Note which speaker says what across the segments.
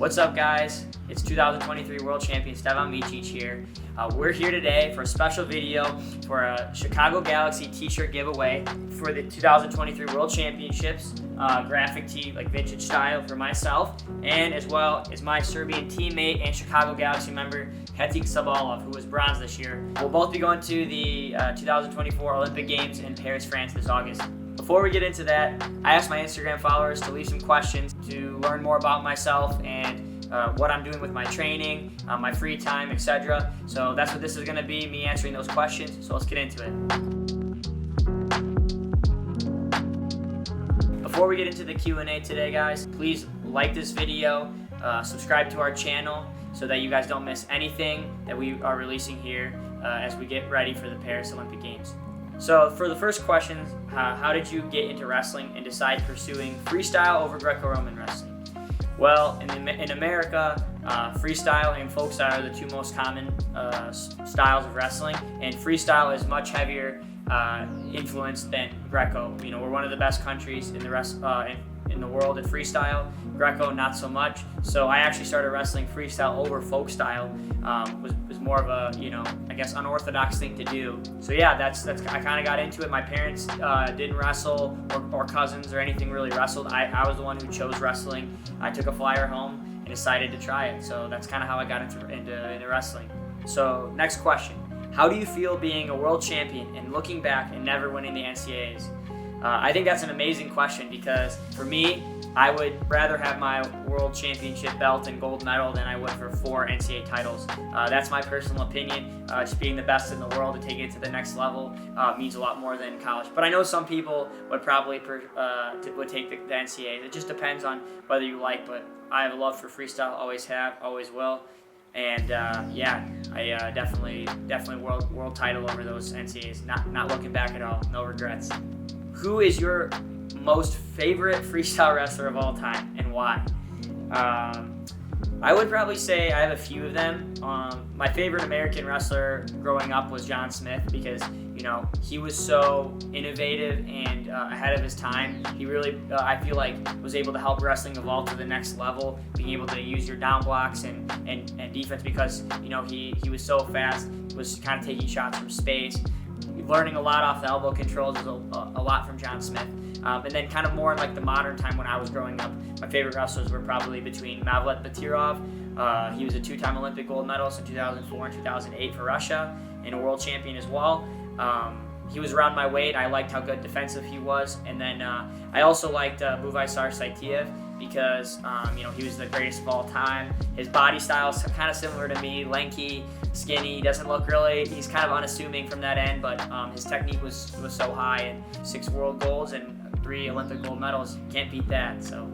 Speaker 1: What's up, guys? It's 2023 World Champion Stevan Micic here. We're here today for a special video for a Chicago Galaxy t-shirt giveaway for the 2023 World Championships, graphic tee, like vintage style for myself, and as well as my Serbian teammate and Chicago Galaxy member, Hetik Sabalov, who was bronze this year. We'll both be going to the 2024 Olympic Games in Paris, France this August. Before we get into that, I asked my Instagram followers to leave some questions to learn more about myself and what I'm doing with my training, my free time, etc. So that's what this is going to be, me answering those questions. So let's get into it. Before we get into the Q&A today, guys, please like this video, subscribe to our channel so that you guys don't miss anything that we are releasing here as we get ready for the Paris Olympic Games. So for the first question, how did you get into wrestling and decide pursuing freestyle over Greco-Roman wrestling? Well, in America, freestyle and folk style are the two most common styles of wrestling, and freestyle is much heavier influence than Greco. You know, we're one of the best countries in the world at freestyle. Greco, not so much. So I actually started wrestling freestyle over folk style. Was more of a, I guess, unorthodox thing to do. So yeah, that's I kind of got into it. My parents didn't wrestle, or cousins or anything really wrestled. I was the one who chose wrestling. I took a flyer home and decided to try it. So that's kind of how I got into wrestling. So next question. How do you feel being a world champion and looking back and never winning the NCAAs? I think that's an amazing question because for me, I would rather have my world championship belt and gold medal than I would for 4 NCAA titles. That's my personal opinion. Just being the best in the world and taking it to the next level means a lot more than college. But I know some people would probably would take the NCAAs. It just depends on whether you like, but I have a love for freestyle, always have, always will. And yeah, I definitely world title over those NCAAs. Not looking back at all, no regrets. Who is your most favorite freestyle wrestler of all time and why? I would probably say I have a few of them. My favorite American wrestler growing up was John Smith because he was so innovative and ahead of his time. He really, I feel like, was able to help wrestling evolve to the next level, being able to use your down blocks and defense because he was so fast, was kind of taking shots from space. Learning a lot off the elbow controls is a lot from John Smith. And then kind of more in like the modern time when I was growing up, my favorite wrestlers were probably between Mavlet Batirov. He was a 2-time Olympic gold medalist in 2004 and 2008 for Russia, and a world champion as well. He was around my weight. I liked how good defensive he was. And then I also liked Buvaisar Saitiev because he was the greatest of all time. His body style is kind of similar to me, lanky, skinny, doesn't look really, he's kind of unassuming from that end, but his technique was so high, and 6 world golds and 3 Olympic gold medals, can't beat that. So,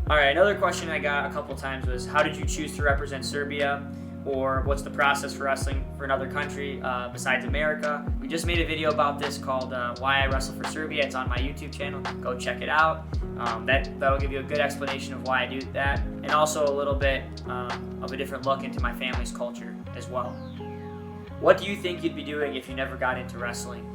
Speaker 1: all right, another question I got a couple times was, how did you choose to represent Serbia? Or what's the process for wrestling for another country besides America? We just made a video about this called Why I Wrestle for Serbia. It's on my YouTube channel. Go check it out. That'll give you a good explanation of why I do that, and also a little bit of a different look into my family's culture as well. What do you think you'd be doing if you never got into wrestling?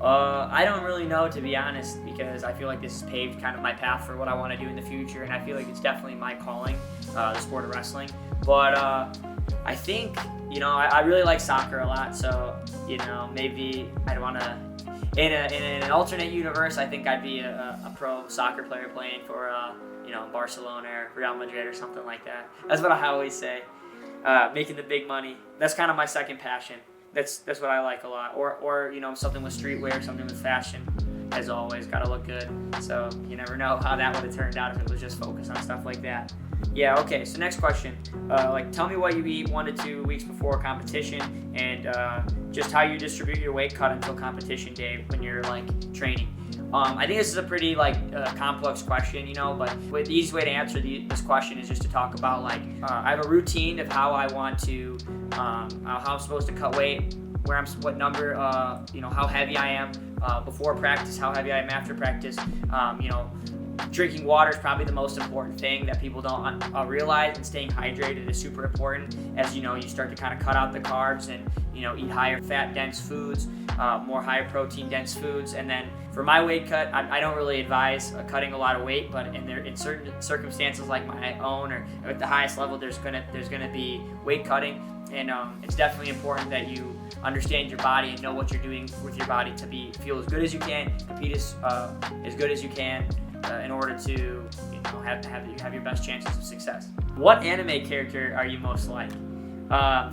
Speaker 1: I don't really know, to be honest, because I feel like this has paved kind of my path for what I want to do in the future, and I feel like it's definitely my calling, the sport of wrestling. But I think, I really like soccer a lot, so, maybe I'd want to, in an alternate universe, I think I'd be a pro soccer player playing for, Barcelona or Real Madrid or something like that. That's what I always say, making the big money. That's kind of my second passion. That's what I like a lot. Or something with streetwear, something with fashion. As always, gotta look good. So you never know how that would have turned out if it was just focused on stuff like that. Yeah, okay, so next question. Tell me what you eat 1 to 2 weeks before competition, and just how you distribute your weight cut until competition day when you're training. I think this is a pretty complex question, but the easiest way to answer this question is just to talk about I have a routine of how I want to, how I'm supposed to cut weight, what number, how heavy I am before practice, how heavy I am after practice, drinking water is probably the most important thing that people don't realize, and staying hydrated is super important as you start to kind of cut out the carbs and eat higher fat dense foods, more higher protein dense foods. And then for my weight cut, I don't really advise cutting a lot of weight, but in certain circumstances like my own or at the highest level, there's gonna be weight cutting, and it's definitely important that you understand your body and know what you're doing with your body to feel as good as you can, compete as good as you can, in order to have your best chances of success. What anime character are you most like?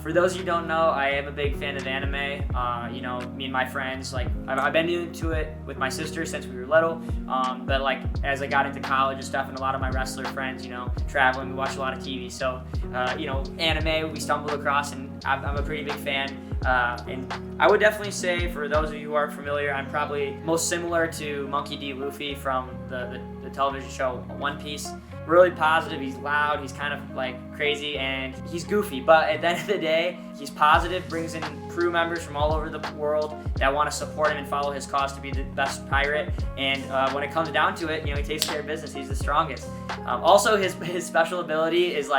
Speaker 1: For those of you who don't know, I am a big fan of anime. Me and my friends, I've been into it with my sister since we were little. But as I got into college and stuff, and a lot of my wrestler friends, traveling, we watch a lot of TV. So, anime we stumbled across, and I'm a pretty big fan. And I would definitely say, for those of you who aren't familiar, I'm probably most similar to Monkey D. Luffy from the television show One Piece. Really positive, he's loud, he's kind of crazy, and he's goofy, but at the end of the day, he's positive, brings in crew members from all over the world that want to support him and follow his cause to be the best pirate. And when it comes down to it, he takes care of business, he's the strongest. Also, his special ability is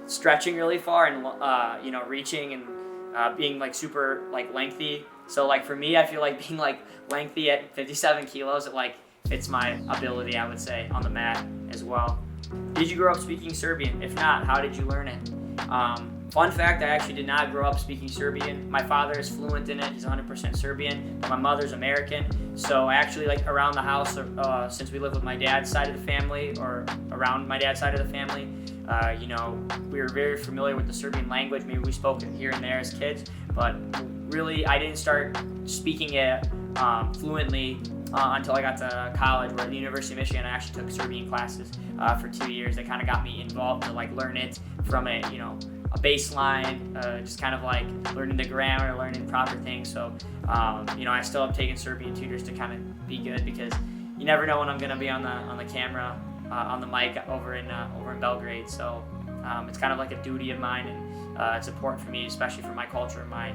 Speaker 1: stretching really far and reaching and being super lengthy. So for me, I feel like being lengthy at 57 kilos, it fits my ability, I would say, on the mat as well. Did you grow up speaking Serbian? If not, how did you learn it? Fun fact, I actually did not grow up speaking Serbian. My father is fluent in it, he's 100% Serbian, but my mother's American. So I actually, around the house, since we live with my dad's side of the family, or around my dad's side of the family, we were very familiar with the Serbian language. Maybe we spoke it here and there as kids, but really I didn't start speaking it fluently until I got to college, where at the University of Michigan I actually took Serbian classes for 2 years. That kind of got me involved to learn it from a baseline, just kind of learning the grammar, learning proper things. So I still have taken Serbian tutors to kind of be good, because you never know when I'm going to be on the camera, on the mic over in Belgrade. So it's kind of a duty of mine, and it's important for me, especially for my culture, my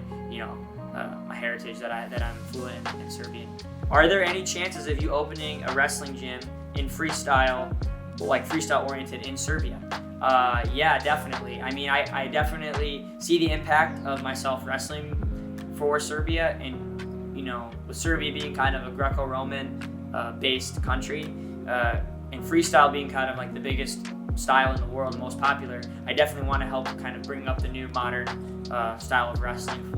Speaker 1: my heritage, that I'm fluent in Serbian. Are there any chances of you opening a wrestling gym in freestyle, freestyle oriented, in Serbia? Yeah, definitely. I mean, I definitely see the impact of myself wrestling for Serbia, and with Serbia being kind of a Greco-Roman based country, and freestyle being kind of the biggest style in the world, the most popular, I definitely want to help kind of bring up the new modern style of wrestling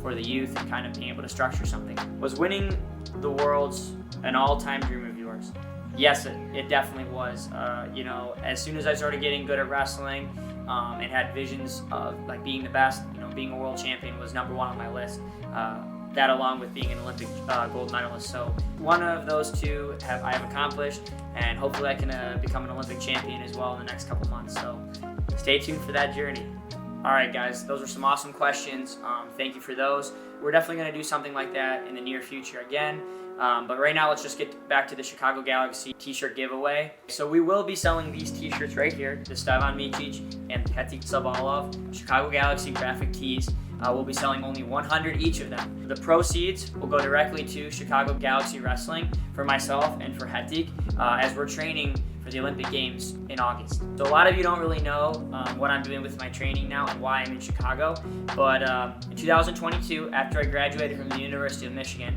Speaker 1: for the youth, and kind of being able to structure something. Was winning the world's an all-time dream of yours? Yes, it definitely was. As soon as I started getting good at wrestling, and had visions of being the best, being a world champion was number one on my list. That along with being an Olympic gold medalist. So one of those two I have accomplished, and hopefully I can become an Olympic champion as well in the next couple months. So stay tuned for that journey. All right, guys, those were some awesome questions. Thank you for those. We're definitely going to do something like that in the near future again. But right now, let's just get back to the Chicago Galaxy t-shirt giveaway. So we will be selling these t-shirts right here, the Stevan Micic and Petit Sabalov Chicago Galaxy graphic tees. We'll be selling only 100 each of them. The proceeds will go directly to Chicago Galaxy Wrestling for myself and for Hetik, as we're training for the Olympic Games in August. So a lot of you don't really know what I'm doing with my training now and why I'm in Chicago. But in 2022, after I graduated from the University of Michigan,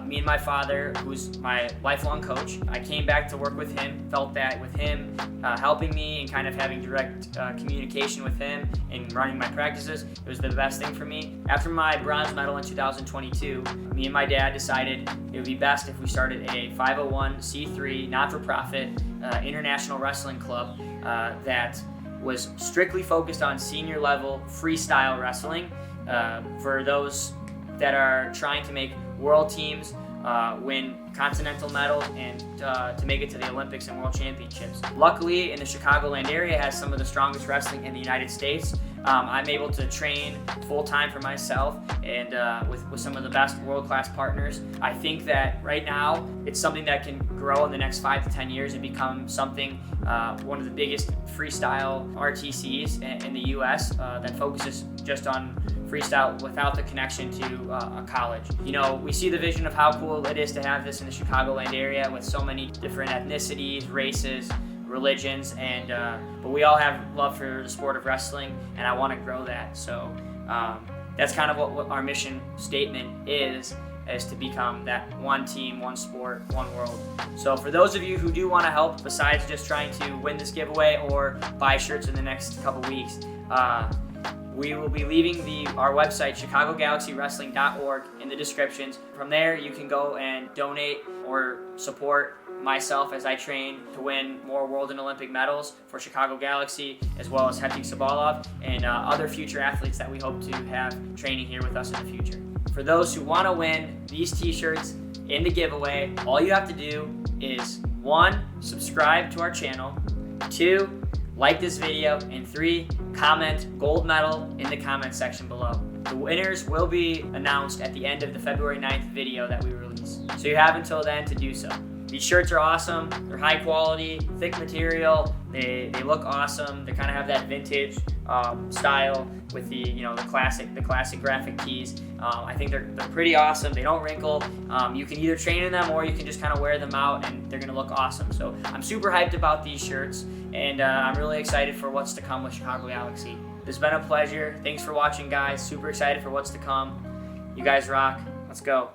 Speaker 1: me and my father, who's my lifelong coach, I came back to work with him, felt that with him helping me and kind of having direct communication with him and running my practices, it was the best thing for me. After my bronze medal in 2022, me and my dad decided it would be best if we started a 501c3 not-for-profit international wrestling club that was strictly focused on senior level freestyle wrestling for those that are trying to make world teams, win continental medal, and to make it to the Olympics and World Championships. Luckily, in the Chicagoland area, has some of the strongest wrestling in the United States. I'm able to train full-time for myself and with some of the best world-class partners. I think that right now it's something that can grow in the next 5 to 10 years and become something, one of the biggest freestyle RTCs in the US that focuses just on freestyle without the connection to a college. You know, we see the vision of how cool it is to have this in the Chicagoland area with so many different ethnicities, races, religions, and but we all have love for the sport of wrestling, and I want to grow that. So that's kind of what our mission statement is to become that one team, one sport, one world. So for those of you who do want to help, besides just trying to win this giveaway or buy shirts in the next couple weeks, we will be leaving our website, ChicagoGalaxyWrestling.org, in the descriptions. From there, you can go and donate or support myself as I train to win more world and Olympic medals for Chicago Galaxy, as well as Hetik Sabalov and other future athletes that we hope to have training here with us in the future. For those who want to win these t-shirts in the giveaway, all you have to do is 1, subscribe to our channel, 2, like this video, and 3, comment gold medal in the comment section below. The winners will be announced at the end of the February 9th video that we release. So you have until then to do so. These shirts are awesome. They're high quality, thick material. They look awesome. They kind of have that vintage style with the classic graphic tees. I think they're pretty awesome. They don't wrinkle. You can either train in them or you can just kind of wear them out, and they're gonna look awesome. So I'm super hyped about these shirts, and I'm really excited for what's to come with Chicago Galaxy. It's been a pleasure. Thanks for watching, guys. Super excited for what's to come. You guys rock. Let's go.